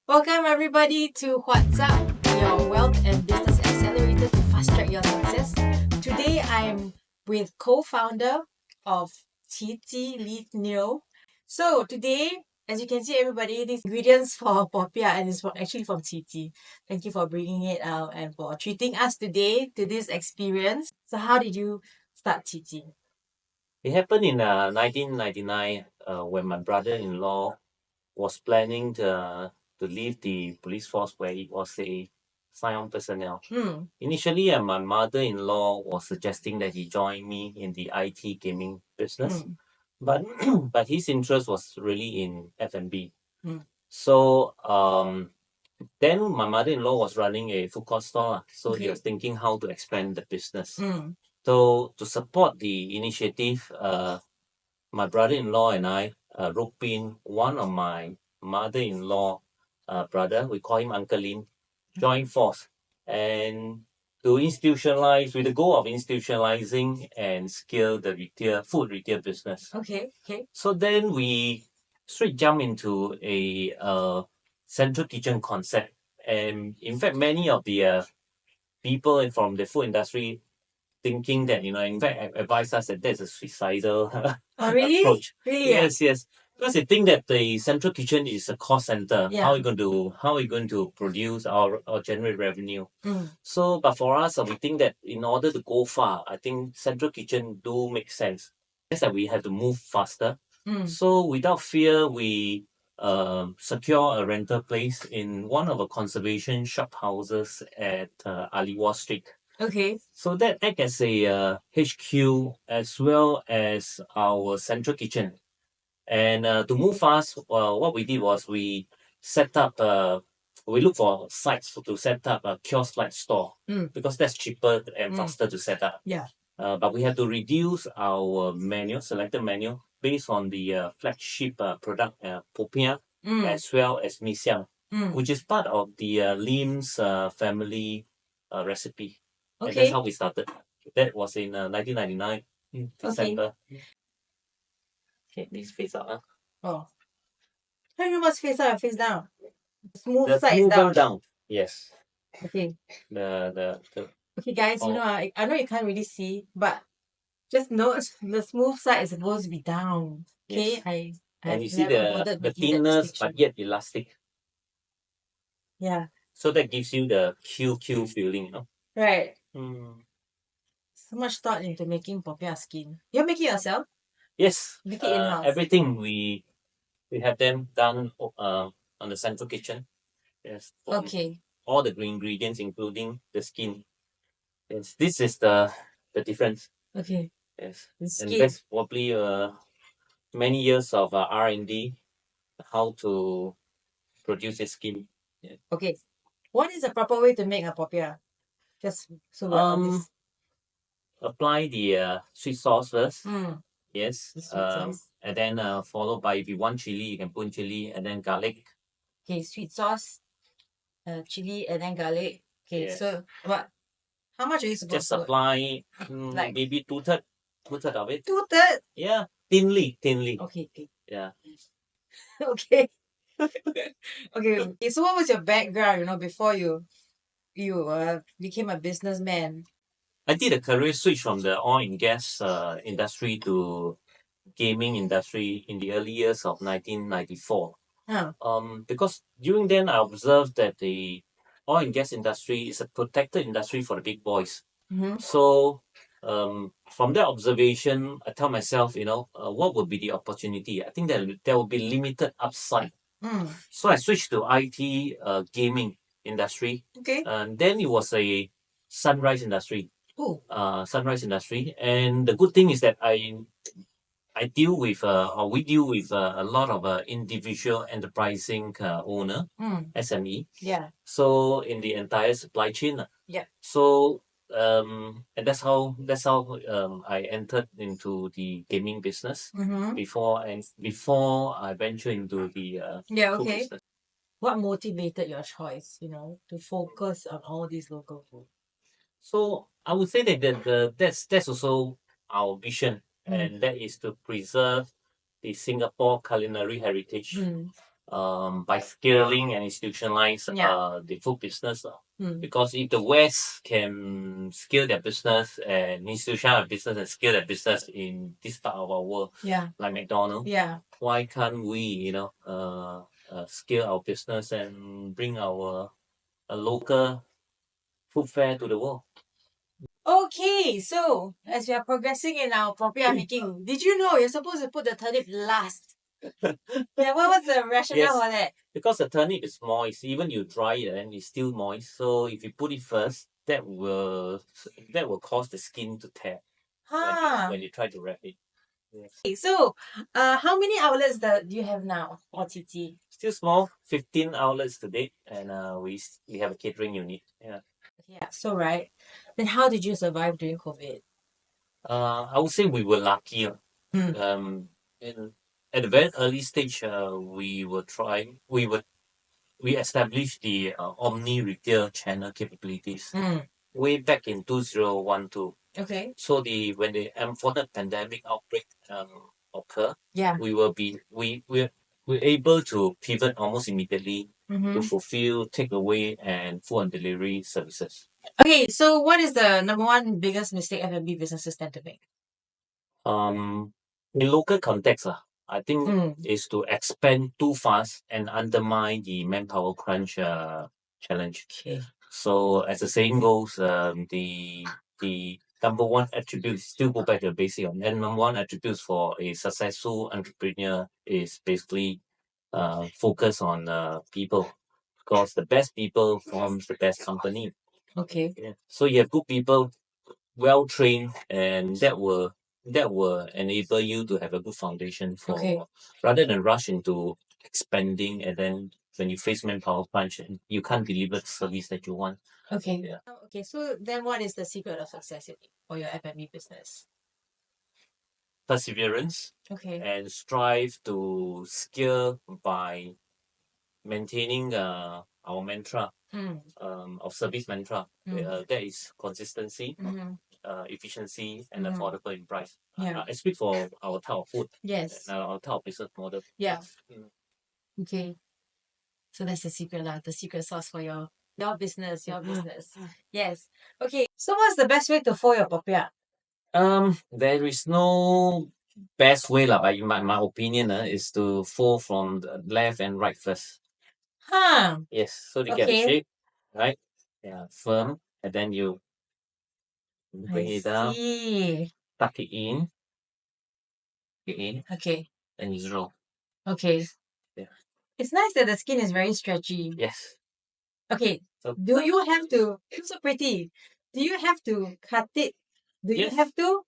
Welcome everybody to What's Up, your wealth and business accelerator to fast track your success. Today I'm with co-founder of Qiji, Leith. So today, as you can see everybody, these ingredients for Popia and it's actually from Qiji. Thank you for bringing it out and for treating us today to this experience. So how did you start Qiji? It happened in 1999 when my brother-in-law was planning to leave the police force where he was a sign-on personnel. Initially, my mother-in-law was suggesting that he join me in the IT gaming business, but but his interest was really in F&B. So then my mother-in-law was running a food court store, so he was thinking how to expand the business. So to support the initiative, my brother-in-law and I roped in one of my mother-in-law brother, we call him Uncle Lin, joined force and to institutionalize with the goal of institutionalizing and scale the food retail business. Okay. So then we straight jump into a central kitchen concept, and in fact, many of the people from the food industry thinking that, in fact, advise us that that's a suicidal Oh really? approach. Really? Yes. Because they think that the central kitchen is a cost center. Yeah. How are we going to produce or generate revenue? So, but for us, we think that in order to go far, I think central kitchen do make sense. That's that we have to move faster. So without fear, we secure a rental place in one of the conservation shop houses at Aliwal Street. Okay. So that act as a HQ as well as our central kitchen. And to move fast, what we did was we set up, we look for sites to set up a kiosk-like store because that's cheaper and faster to set up. Yeah. But we have to reduce our selected menu based on the flagship product, Popiah, as well as Mee Siam, which is part of the Lim's family recipe. And that's how we started. That was in 1999, December. Okay, this face up. Oh. How you must face up or face down? Smooth The side is smoother down. down. Yes. Okay. The Okay, guys, I know you can't really see, but just note the smooth side is supposed to be down. Okay, Yes. I And you see never the bothered making that thinness distinction. but yet elastic. Yeah. So that gives you the QQ feeling. Right. Mm. So much thought into making popiah skin. You make it yourself? Yes. Make it in-house. Everything we have them done on the central kitchen. Yes. Okay. All the ingredients, including the skin. Yes. This is the difference. Okay. Yes. The And skin. that's probably many years of R&D, how to produce a skin. Yeah. Okay. What is the proper way to make a popiah? Just so we're obvious. Apply the sweet sauce first. Yes. The sweet sauce. And then followed by, if you want chili, you can put chili, and then garlic. Okay, sweet sauce, chili, and then garlic. Okay, Yes. so what? How much are you supposed Just to? apply Like- maybe two-third of it. 2/3? Yeah, thinly. Okay. Yeah. Okay. Okay. So what was your background, before you became a businessman? I did a career switch from the oil and gas industry to gaming industry in the early years of 1994. Because during then I observed that the oil and gas industry is a protected industry for the big boys. So from that observation, I tell myself, what would be the opportunity? I think that there will be limited upside. So I switched to IT gaming industry. Okay. And then it was a sunrise industry. Oh. Sunrise industry. And the good thing is that we deal with a lot of individual enterprising owner, SME. Yeah. So in the entire supply chain. Yeah. So and that's how I entered into the gaming business before I venture into the food Okay. business. What motivated your choice, to focus on all these local food? So I would say that that's also our vision, and that is to preserve the Singapore culinary heritage. by scaling and institutionalize the food business. Because if the West can scale their business and institutionalize business and scale their business in this part of our world, like McDonald's, why can't we, scale our business and bring our local food fare to the world? Okay, so as we are progressing in our popiah making, did you know you're supposed to put the turnip last? Yeah, what was the rationale for that? Because the turnip is moist. Even you dry it and it's still moist. So if you put it first, that will cause the skin to tear when you try to wrap it. Yes. Okay, so how many outlets do you have now for Qiji? Still small, 15 outlets to date, and we have a catering unit. Yeah, so right. Then how did you survive during COVID? I would say we were lucky. At a very early stage, we established the omni retail channel capabilities way back in 2012. Okay. So when the unfortunate pandemic outbreak occur, we were able to pivot almost immediately to fulfill takeaway and food and delivery services. Okay, so what is the number one biggest mistake F&B businesses tend to make? In local context, I think is to expand too fast and undermine the manpower crunch challenge. Okay. So as the saying goes, the number one attribute still go back to the basic. And number one attributes for a successful entrepreneur is basically focus on people, because the best people forms the best company. Okay. Yeah. So you have good people, well trained, and that will enable you to have a good foundation for rather than rush into expanding, and then when you face manpower crunch, you can't deliver the service that you want. Okay. Yeah. Okay. So then, what is the secret of success for your F&B business? Perseverance. Okay. And strive to scale by maintaining our mantra of service mantra. That is consistency, efficiency, and affordable in price. I speak for our type of food. Yes. And our type of business model. Yeah. Okay. So that's the secret, the secret sauce for your business, Yes. Okay. So what's the best way to fold your popiah? There is no best way, but in my opinion, is to fold from the left and right first. Yes, so you get the shape, right? Yeah, firm, and then you bring it down, tuck it in, Okay. and you roll. Okay. Yeah. It's nice that the skin is very stretchy. Yes. Okay. So do you have to? It's so pretty. Do you have to cut it? Do you have to?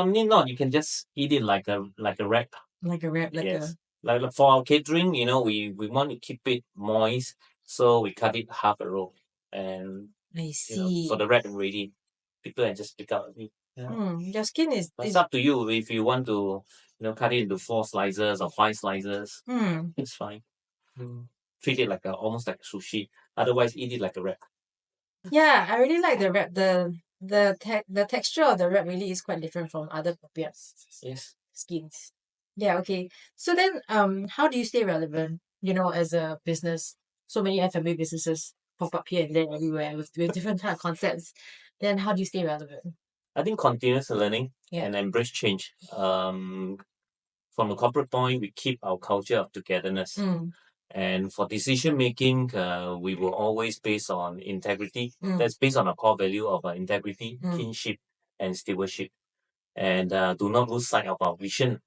Need not. You can just eat it like a wrap. Like a wrap, like for our catering, we want to keep it moist, so we cut it half a roll, and I see. for the wrap and ready, people can just pick up. Your skin is. It's up to you if you want to, cut it into 4 slices or 5 slices. It's fine. Treat it like almost like a sushi. Otherwise, eat it like a wrap. Yeah, I really like the wrap. The texture of the wrap really is quite different from other popiahs. Yes. Skins. Yeah. Okay. So then, how do you stay relevant? As a business, so many F&B businesses pop up here and there everywhere with different kind of concepts. Then how do you stay relevant? I think continuous learning and embrace change. From a corporate point, we keep our culture of togetherness. And for decision making, we will always based on integrity. That's based on a core value of integrity, kinship, and stewardship. And do not lose sight of our vision.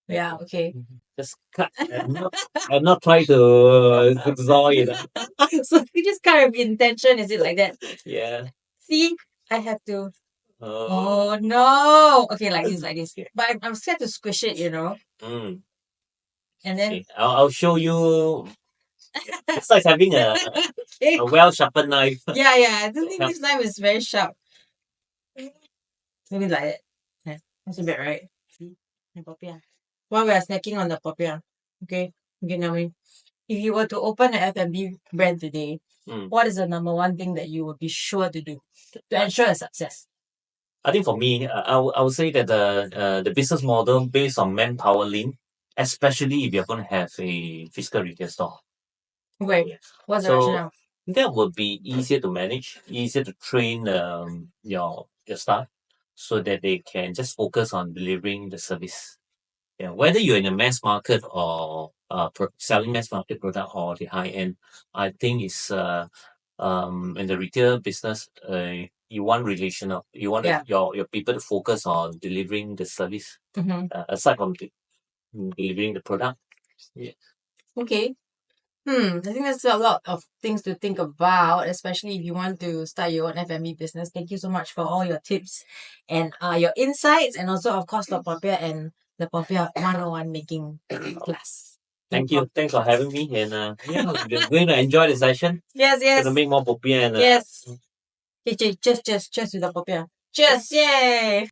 Yeah. Okay. Just cut and not try to draw it. So you just kind of intention, is it like that? Yeah. See, I have to. Oh no! Okay, like this. But I'm scared to squish it, And then I'll show you. It's like having a well sharpened knife. Yeah. I don't think this knife is very sharp. Maybe like that. Yeah, that's a bit right. See, my popiah. While we are snacking on the popiah, okay, Naomi. If you were to open an F&B brand today, what is the number one thing that you would be sure to do to ensure a success? I think for me, I would say that the business model based on manpower lean, especially if you're going to have a physical retail store. Wait, what's the So rationale? that would be easier to manage, easier to train your staff so that they can just focus on delivering the service. Yeah, whether you're in a mass market or selling mass market product or the high end, I think it's in the retail business, you want relational. You want Yeah. your people to focus on delivering the service Mm-hmm. aside from delivering the product. Yeah. Okay. I think that's a lot of things to think about, especially if you want to start your own F&B business. Thank you so much for all your tips and your insights, and also, of course, the Popiah and the Popiah 101 making class. Thank you. Thanks for having me. And yeah, we're going to enjoy the session. Yes, yes. Gonna make more popiah and Yes. Okay, cheers with the Popiah. Cheers, yay!